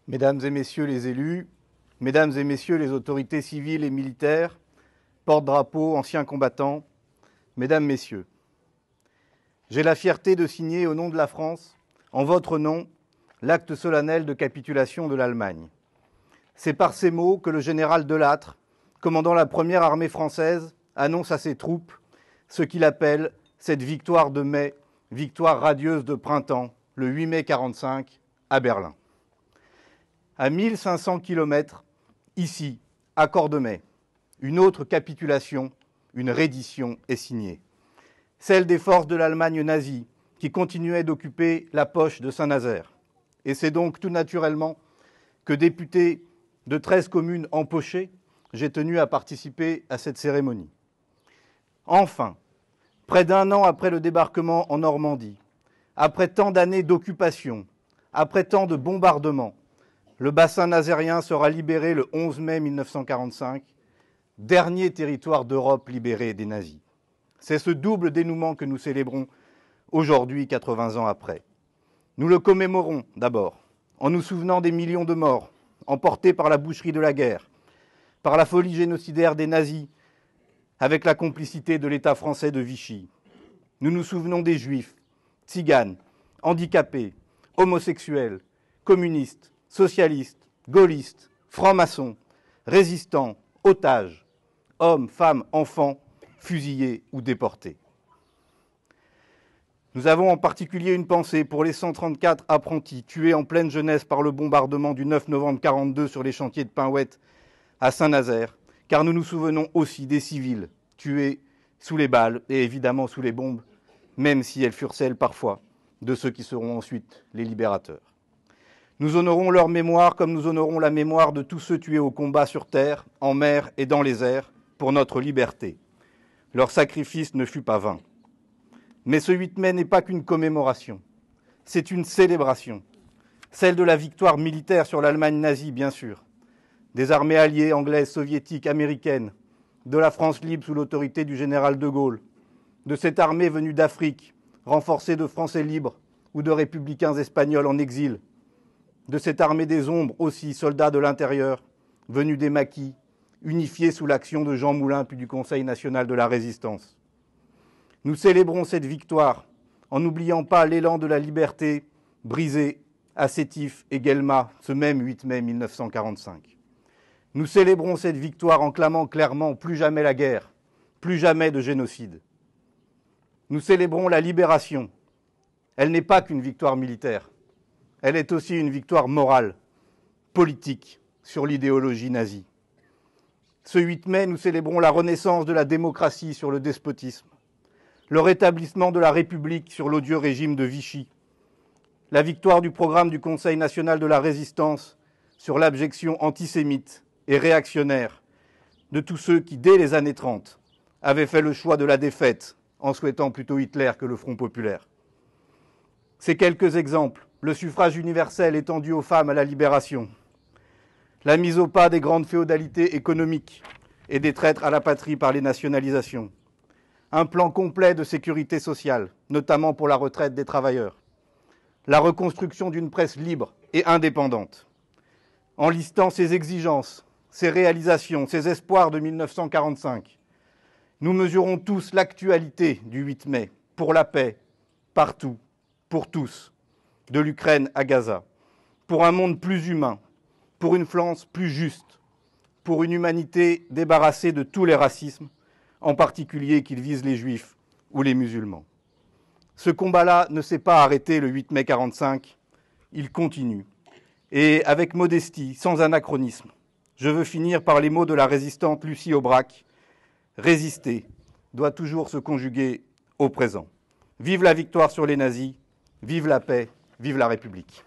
Mesdames et messieurs les élus, mesdames et messieurs les autorités civiles et militaires, porte-drapeaux, anciens combattants, mesdames, messieurs, j'ai la fierté de signer au nom de la France, en votre nom, l'acte solennel de capitulation de l'Allemagne. C'est par ces mots que le général Delattre, commandant la première armée française, annonce à ses troupes ce qu'il appelle cette victoire de mai, victoire radieuse de printemps, le 8 mai 1945, à Berlin. À 1500 km, ici, à Cordemais, une autre capitulation, une reddition est signée. Celle des forces de l'Allemagne nazie qui continuaient d'occuper la poche de Saint-Nazaire. Et c'est donc tout naturellement que, député de 13 communes empochées, j'ai tenu à participer à cette cérémonie. Enfin, près d'un an après le débarquement en Normandie, après tant d'années d'occupation, après tant de bombardements, le bassin nazérien sera libéré le 11 mai 1945, dernier territoire d'Europe libéré des nazis. C'est ce double dénouement que nous célébrons aujourd'hui, 80 ans après. Nous le commémorons d'abord en nous souvenant des millions de morts emportés par la boucherie de la guerre, par la folie génocidaire des nazis, avec la complicité de l'État français de Vichy. Nous nous souvenons des juifs, tziganes, handicapés, homosexuels, communistes, socialistes, gaullistes, francs-maçons, résistants, otages, hommes, femmes, enfants, fusillés ou déportés. Nous avons en particulier une pensée pour les 134 apprentis tués en pleine jeunesse par le bombardement du 9 novembre 1942 sur les chantiers de Pinhouette à Saint-Nazaire, car nous nous souvenons aussi des civils tués sous les balles et évidemment sous les bombes, même si elles furent celles parfois de ceux qui seront ensuite les libérateurs. Nous honorons leur mémoire comme nous honorons la mémoire de tous ceux tués au combat sur terre, en mer et dans les airs pour notre liberté. Leur sacrifice ne fut pas vain. Mais ce 8 mai n'est pas qu'une commémoration, c'est une célébration, celle de la victoire militaire sur l'Allemagne nazie, bien sûr, des armées alliées anglaises, soviétiques, américaines, de la France libre sous l'autorité du général de Gaulle, de cette armée venue d'Afrique, renforcée de Français libres ou de républicains espagnols en exil, de cette armée des ombres aussi, soldats de l'intérieur, venus des maquis, unifiés sous l'action de Jean Moulin puis du Conseil national de la Résistance. Nous célébrons cette victoire en n'oubliant pas l'élan de la liberté brisé à Sétif et Guelma ce même 8 mai 1945. Nous célébrons cette victoire en clamant clairement plus jamais la guerre, plus jamais de génocide. Nous célébrons la libération. Elle n'est pas qu'une victoire militaire. Elle est aussi une victoire morale, politique, sur l'idéologie nazie. Ce 8 mai, nous célébrons la renaissance de la démocratie sur le despotisme, le rétablissement de la République sur l'odieux régime de Vichy, la victoire du programme du Conseil national de la Résistance sur l'abjection antisémite et réactionnaire de tous ceux qui, dès les années 30, avaient fait le choix de la défaite en souhaitant plutôt Hitler que le Front populaire. Ces quelques exemples, le suffrage universel étendu aux femmes à la libération, la mise au pas des grandes féodalités économiques et des traîtres à la patrie par les nationalisations, un plan complet de sécurité sociale, notamment pour la retraite des travailleurs, la reconstruction d'une presse libre et indépendante. En listant ces exigences, ces réalisations, ces espoirs de 1945, nous mesurons tous l'actualité du 8 mai pour la paix, partout, pour tous, de l'Ukraine à Gaza, pour un monde plus humain, pour une France plus juste, pour une humanité débarrassée de tous les racismes, en particulier qu'ils visent les juifs ou les musulmans. Ce combat-là ne s'est pas arrêté le 8 mai 1945, il continue. Et avec modestie, sans anachronisme, je veux finir par les mots de la résistante Lucie Aubrac. Résister doit toujours se conjuguer au présent. Vive la victoire sur les nazis, vive la paix, vive la République.